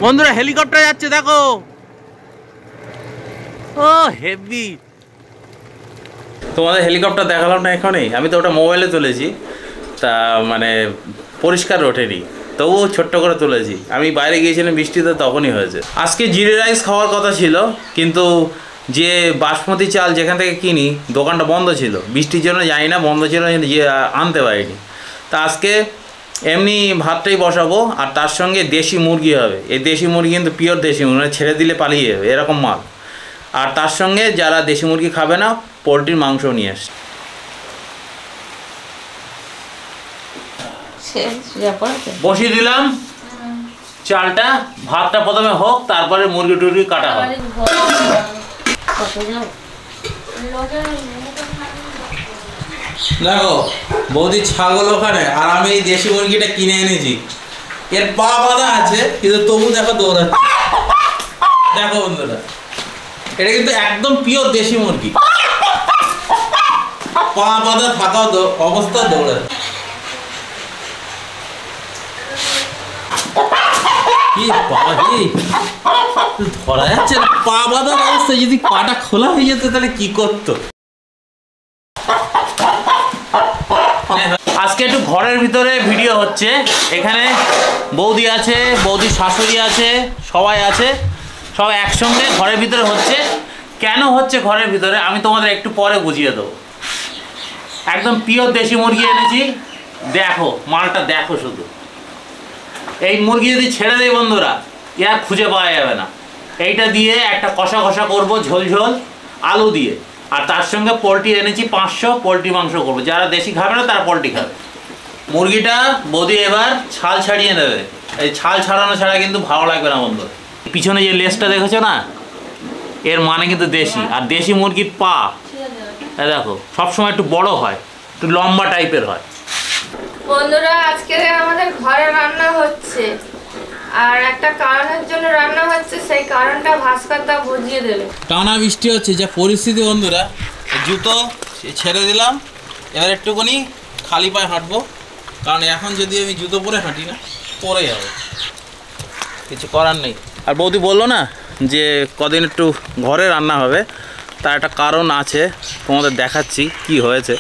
বন্ধুরা হেলিকপ্টার যাচ্ছে দেখো। ও হেভি। তোমাদের হেলিকপ্টার দেখালাম না এখানে, আমি তো ওটা মোবাইলে তুলেছি, তা মানে পরিষ্কার ওঠেনি, তবুও ছোট্ট করে তুলেছি। আমি বাইরে গিয়েছিলাম বৃষ্টিতে, তখনই হয়েছে। আজকে জিরে রাইস খাওয়ার কথা ছিল, কিন্তু যে বাসমতি চাল যেখান থেকে কিনি দোকানটা বন্ধ ছিল, বৃষ্টির জন্য যাই না, বন্ধ ছিল, যে আনতে পারিনি। তা আজকে এমনি ভাতটাই বসাবো, আর তার সঙ্গে দেশি মুরগি হবে। এই দেশি মুরগি কিন্তু পিওর দেশি মুরগি, মানে ছেড়ে দিলে পালিয়ে যাবে এরকম মাল। আর তার সঙ্গে যারা দেশি মুরগি খাবে না, পোলট্রির মাংস নিয়ে আসে। বসিয়ে দিলাম চালটা, ভাতটা প্রথমে হোক, তারপরে মুরগি টুরগি কাটা হবে। দেখো বৌদি ছাগল ওখানে, আর আমি এই দেশি মুরগিটা কিনে এনেছি। এর পা বাঁধা আছে, কিন্তু তবু দেখো দৌড়াচ্ছে। দেখো বন্ধুরা, এটা কিন্তু একদম পিওর দেশি মুরগি, পা বাঁধা থাকা অবস্থা দৌড়াচ্ছে। কি ধরা যাচ্ছে না, পা বাঁধার অবস্থায় যদি পাটা খোলা হয়ে যেত তাহলে কি করতো। আজকে একটু ঘরের ভিতরে ভিডিও হচ্ছে। এখানে বৌদি আছে, বৌদির শাশুড়ি আছে, সবাই আছে, সব একসঙ্গে ঘরের ভিতরে হচ্ছে। কেন হচ্ছে ঘরের ভিতরে আমি তোমাদের একটু পরে বুঝিয়ে দেবো। একদম পিওর দেশি মুরগি এনেছি, দেখো মালটা দেখো শুধু। এই মুরগি যদি ছেড়ে দেয় বন্ধুরা, এর খুঁজে পাওয়া যাবে না। এইটা দিয়ে একটা কষা কষা করবো, ঝোল ঝোল আলু দিয়ে। আর তার সঙ্গে পোলট্রি এনেছি 500, পোলট্রি মাংস করবো। যারা দেশি খাবে না তারা পোলট্রি খাবে। মুরগিটা বৌদি এবার ছাল ছাড়িয়ে নেবে। এই ছাল ছাড়ানো ছাড়া কিন্তু ভালো লাগবে না বন্ধু। পিছনে যে লেজটা দেখেছো না, এর মানে কিন্তু দেশি। আর দেশি মুরগির পা দেখো সবসময় একটু বড় হয়, একটু লম্বা টাইপের হয়। বন্ধুরা আজকে আমাদের ঘরে রান্না হচ্ছে, আর একটা কারণের জন্য রান্না হচ্ছে, সেই কারণটা ভাস্করদা বুঝিয়ে দেবে। টানা বৃষ্টি হচ্ছে, যা পরিস্থিতি বন্ধুরা। জুতো ছেড়ে দিলাম, এবার একটুখানি খালি পায়ে হাঁটবো, কারণ এখন যদি আমি জুতো পরে হাঁটি না পরে যাবো, কিছু করার নেই। আর বৌদি বললো না যে কদিন একটু ঘরে রান্না হবে, তার একটা কারণ আছে, তোমাদের দেখাচ্ছি কি হয়েছে।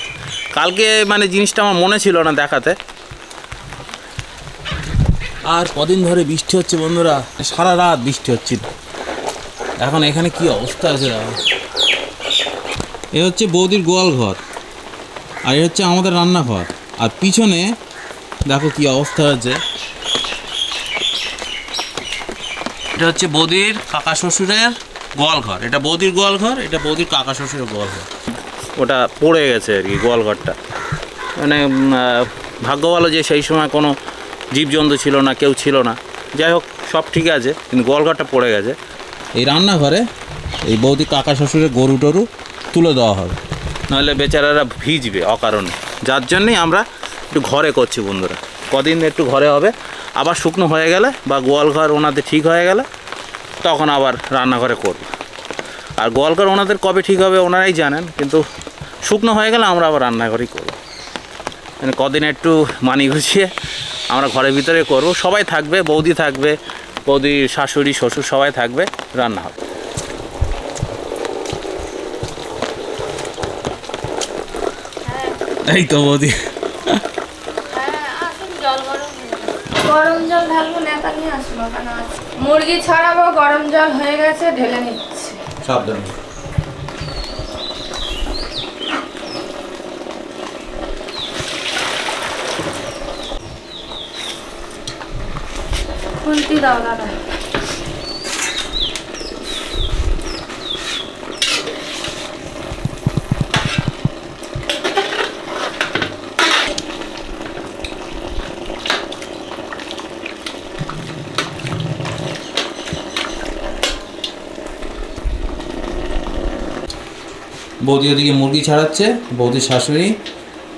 কালকে মানে জিনিসটা আমার মনে ছিল না দেখাতে। আর কদিন ধরে বৃষ্টি হচ্ছে বন্ধুরা, সারা রাত বৃষ্টি হচ্ছিল। এখন এখানে কি অবস্থা আছে দেখো। এ হচ্ছে বৌদির গোয়াল ঘর, আর এ হচ্ছে আমাদের রান্নাঘর। আর পিছনে দেখো কি অবস্থা হয়েছে। এটা হচ্ছে বৌদির কাকা শ্বশুরের গোয়াল ঘর। এটা বৌদির গোয়াল ঘর, এটা বৌদির কাকা শ্বশুরের গোয়াল ঘর। ওটা পড়ে গেছে আর কি গোয়াল ঘরটা। মানে ভাগ্য ভালো যে সেই সময় কোনো জীবজন্তু ছিল না, কেউ ছিল না। যাই হোক সব ঠিক আছে, কিন্তু গোয়াল ঘরটা পড়ে গেছে। এই রান্নাঘরে এই বৌদি কাকা শ্বশুরের গরু টরু তুলে দেওয়া হবে, নাহলে বেচারারা ভিজবে অকারণে। যার জন্যই আমরা একটু ঘরে করছি বন্ধুরা। কদিন একটু ঘরে হবে, আবার শুকনো হয়ে গেলে বা গোয়াল ঘর ওনাদের ঠিক হয়ে গেলে তখন আবার রান্নাঘরে করব। আর গোয়াল ঘর ওনাদের কবে ঠিক হবে ওনারাই জানেন, কিন্তু শুকনো হয়ে গেলে আমরা আবার রান্নাঘরেই করব। মানে কদিন একটু মানি গুছিয়ে আমরা ঘরের ভিতরে করব। সবাই থাকবে, বৌদি থাকবে, বৌদির শাশুড়ি শ্বশুর সবাই থাকবে, রান্না হবে। এই তো বৌদি গরম জল ঢালবো, নেতা নিয়ে আসবো। মুরগি ছাড়াবো, গরম জল হয়ে গেছে, ঢেলে নিচ্ছি। সাবধানে। খুলতি দাও দাদা। বৌদি ওদিকে মুরগি ছাড়াচ্ছে, বৌদির শাশুড়ি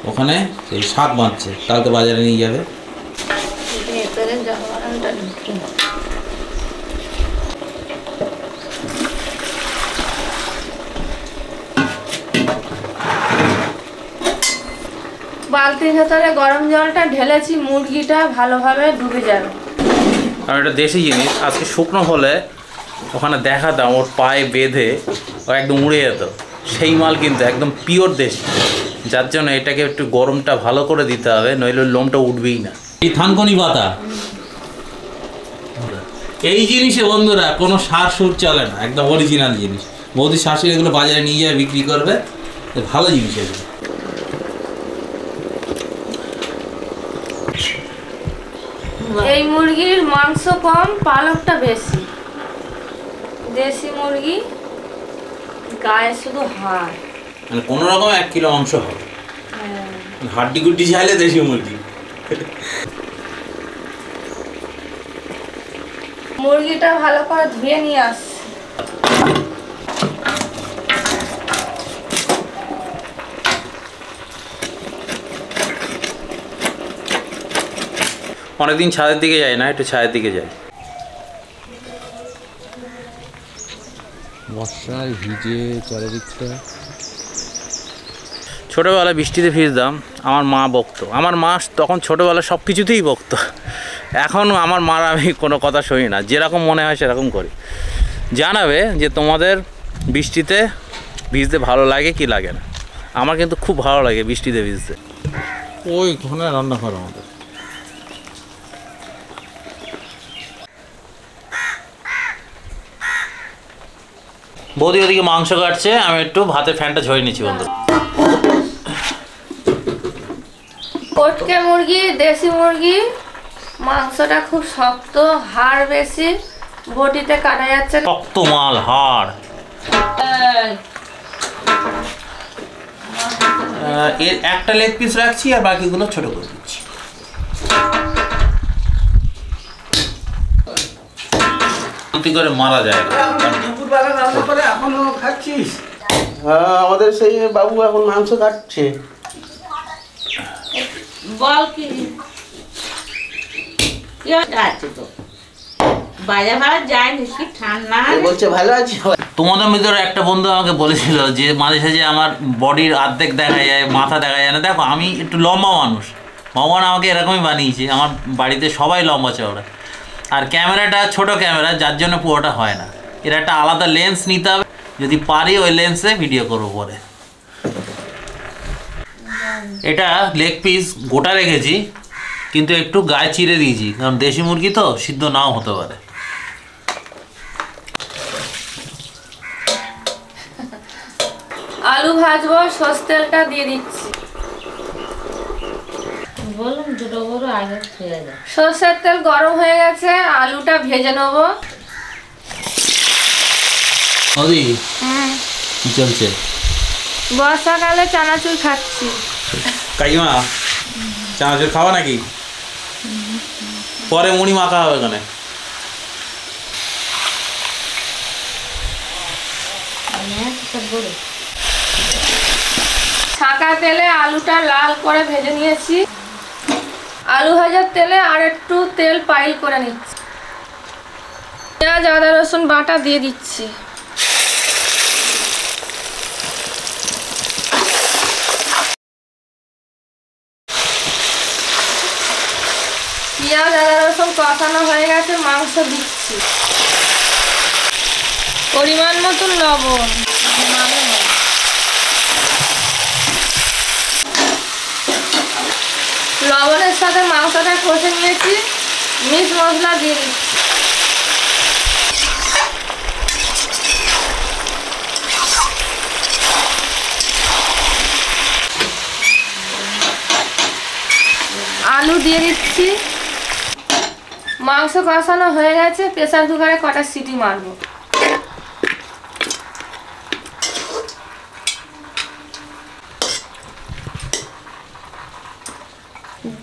ওখানে এই শাক বাঁধছে, কালকে বাজারে নিয়ে যাবে। বালতির ভেতরে গরম জলটা ঢেলেছি, মুরগিটা ভালোভাবে ডুবে যাবে। আর এটা দেশি জিনিস, আজকে শুকনো হলে ওখানে দেখাতাম ওর পায়ে বেঁধে ও একদম উড়ে যেত। সেই মাল কিন্তু একদম পিওর দেশি, যার জন্য এটাকে একটু গরমটা ভালো করে দিতে হবে, নইলে লোমটা উঠবেই না। এই থানকনি পাতা, এই জিনিসে বন্ধুরা কোনো সার সুর চলে না, একদম অরিজিনাল জিনিস। বৌদি শাশুড়ি এগুলো বাজারে নিয়ে যাবে বিক্রি করবে, ভালো জিনিস এগুলো। এই মুরগির মাংস কম, পালকটা বেশি। দেশি মুরগি, গায়ে শুধু হাড়, মানে কোনো রকম 1 কিলো মাংস হবে। হাড্ডি গুড্ডি চাইলে দেশি মুরগি। মুরগিটা ভালো করে ধুয়ে নিয়ে আসছে। অনেকদিন ছাদের দিকে যাই না, একটু ছাদের দিকে যাই। বর্ষায় ভিজে চারিদিকটা। ছোটোবেলায় বৃষ্টিতে ভিজতাম, আমার মা বকতো। আমার মা তখন ছোটোবেলায় সব কিছুতেই বকতো। এখন আমার মার আমি কোনো কথা শুনি না, যেরকম মনে হয় সেরকম করি। জানাবে যে তোমাদের বৃষ্টিতে ভিজতে ভালো লাগে কি লাগে না। আমার কিন্তু খুব ভালো লাগে বৃষ্টিতে ভিজতে। ওই ঘনে রান্না করা আমাদের। বৌদি ওদিকে মাংস কাটছে, আমি একটু ভাতে ফ্যানটা ঝরিয়ে নিচ্ছি বন্ধু। কটকে মুরগি, দেশি মুরগি, মাংসটা খুব শক্ত, হাড় বেশি, বটিতে কাটা যাচ্ছে না। শক্ত মাল, হাড়। এর একটা লেগ পিস রাখছি আর বাকিগুলো ছোট করে দিচ্ছি। করে মারা যায় না। দুপুরবেলা রান্না করে এখনো খাচ্ছিস? হ্যাঁ, আমাদের সেই বাবু এখন মাংস কাটছে। বল কি আছে তো বাজার ভাড়া যায় নিশ্চিত ঠান্ডা বলছে ভালো আছে। তোমাদের ভিতরে একটা বন্ধু আমাকে বলেছিল যে মাঝে সাঝে আমার বডির অর্ধেক দেখা যায়, মাথা দেখা যায় না। দেখো আমি একটু লম্বা মানুষ, ভগবান আমাকে এরকমই বানিয়েছে। আমার বাড়িতে সবাই লম্বা চওড়া, আর ক্যামেরাটা ছোট ক্যামেরা, যার জন্য পুরোটা হয় না। এর একটা আলাদা লেন্স নিতে হবে, যদি পারি ওই লেন্সে ভিডিও করবো পরে। এটা লেগ পিস গোটা রেখেছি, কিন্তু একটু গায়ে চিড়ে দিয়েছি, কারণ দেশি মুরগি তো সিদ্ধ নাও হতে পারে। আলু ভাজবো, সর্ষের তেলটা দিয়ে দিচ্ছি। বলুন দুটো বড় আগে খেয়ে যায়। সর্ষের তেল গরম হয়ে গেছে, আলুটা ভেজে নেবো। ওদি কি চলছে? বর্ষাকালে চানাচুর খাচ্ছি। কাকিমা চানাচুর খাওয়া নাকি? পরে মুড়ি মাখা হবে এখানে। ছাঁকা তেলে আলুটা লাল করে ভেজে নিয়েছি। আলু ভাজার তেলে আর একটু তেল পাইল করে নিচ্ছি। পেঁয়াজ, আদা, রসুন বাটা দিয়ে দিচ্ছি। পেঁয়াজ, আদা, রসুন কষানো হয়ে গেছে, মাংস দিচ্ছি। পরিমাণ মতন লবণ, লবণের সাথে মাংসটা কষে নিয়েছি, মিক্স মশলা দিয়ে দিচ্ছি। আলু দিয়ে দিচ্ছি। মাংস কষানো হয়ে গেছে, প্রেসার কুকারে কটা সিটি মারবো।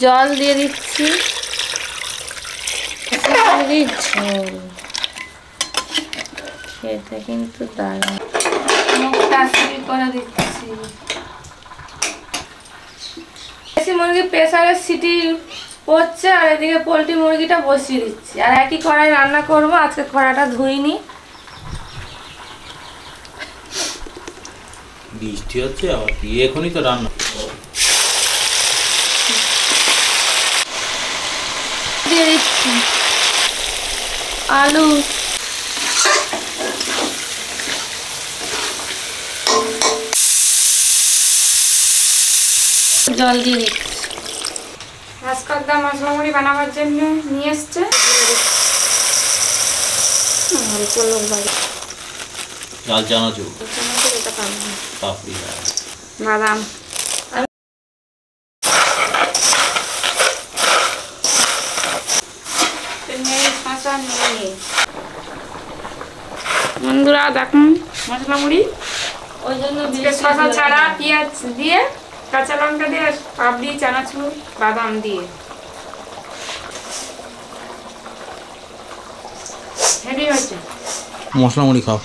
জল দিয়ে দিচ্ছি। ঝোল খেতে কিন্তু দারুণ। মুখটা সিল করে দিচ্ছি। দেশি মুরগি প্রেসারের সিটি পড়ছে, আর এদিকে পোলট্রি মুরগিটা বসিয়ে দিচ্ছি। আর একই কড়াই রান্না করব, আজকে কড়াটা ধুইনি। বৃষ্টি হচ্ছে আবার কি, এখনই তো রান্না। দিয়ে দিচ্ছি। আলু, জল দিয়ে দিচ্ছি। ভাস্করদা মশলা মুড়ি বানাবার জন্য নিয়ে এসছে। লাল চানাচুর, পাপড়ি, বাদাম, বন্ধুরা দেখুন মশলা মুড়ি ওই জন্য শসা ছাড়া পেঁয়াজ দিয়ে কাঁচা লঙ্কা দিয়ে পাপড়ি চানাচুর বাদাম দিয়ে হেভি হচ্ছে। মশলা মুড়ি খাও।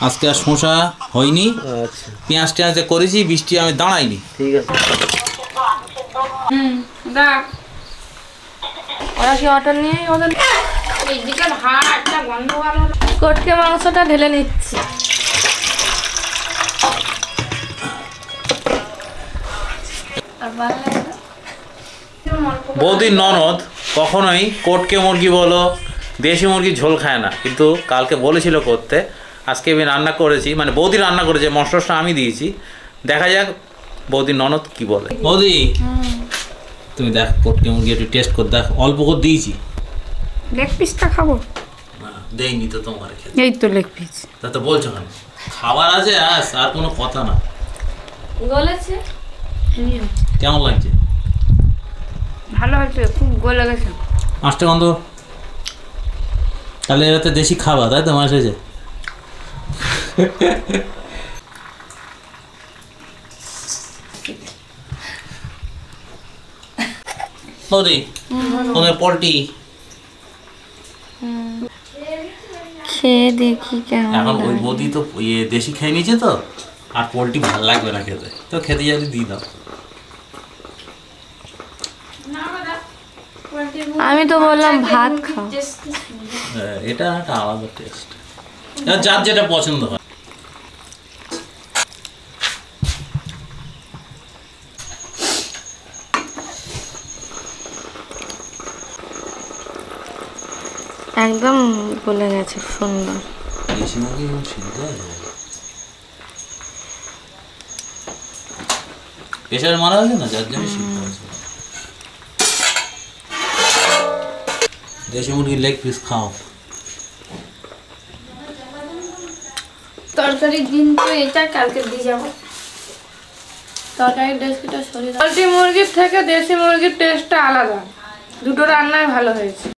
আজকে আর শসা হয়নি, আচ্ছা পেঁয়াজ টেঁয়াজ দিয়ে করেছি, বৃষ্টি আমি দাঁড়াইনি। ঠিক আছে। দেখ ওরা কি অটো নিয়ে ওদের এইদিকে ভাত একটা গন্ধ ভালো কটকে মাংসটা ঢেলে নিচ্ছি। আর ভালো লাগে না? বৌদির ননদ কখনোই কোটকে মুরগি বলো দেশি মুরগির ঝোল খায় না, কিন্তু কালকে বলেছিল করতে, আজকে আমি রান্না করেছি, মানে বৌদি রান্না করেছে, মশলাটা আমি দিয়েছি। দেখা যাক বৌদির ননদ কি বলে। বৌদি তুমি দেখ কটকে মুরগি একটু টেস্ট করে দেখ, অল্প করে দিয়েছি। লেগ পিসটা খাবো। না দেয়নি তো তোমার খেতে, এই তো লেগ পিস। তা তো বলছো কেন? খাবার আছে আস, আর কোনো কথা না। গলেছে? কেমন লাগছে? ভালো হয়েছে, খুব গলে গেছে। মাছটা গন্ধ, তাহলে এবার তো দেশি খাবার, তাই তো? মাছ হয়েছে। বৌদি তোমার পোলট্রি খেয়ে দেখি কেমন এখন ওই বৌদি তো ইয়ে দেশি খেয়ে নিয়েছে তো, আর পোলট্রি ভালো লাগবে না খেতে, তো খেতে যদি দিয়ে দাও। আমি তো বললাম ভাত খাও। হ্যাঁ, এটা একটা আলাদা টেস্ট, যার যেটা পছন্দ হয়। একদম গলে গেছে, সুন্দর। দেশি মুরগি সিদ্ধ হয়ে যায়। প্রেশার মারা আছে না, যার জন্য সিদ্ধ হয়েছে। দেশি মুরগির লেগ পিস খাও। তরকারির দিন তো এটা, কালকে দিয়ে যাবো। তরকারির টেস্টটা শরীর, পোলট্রি মুরগির থেকে দেশি মুরগির টেস্টটা আলাদা, দুটো রান্নাই ভালো হয়েছে।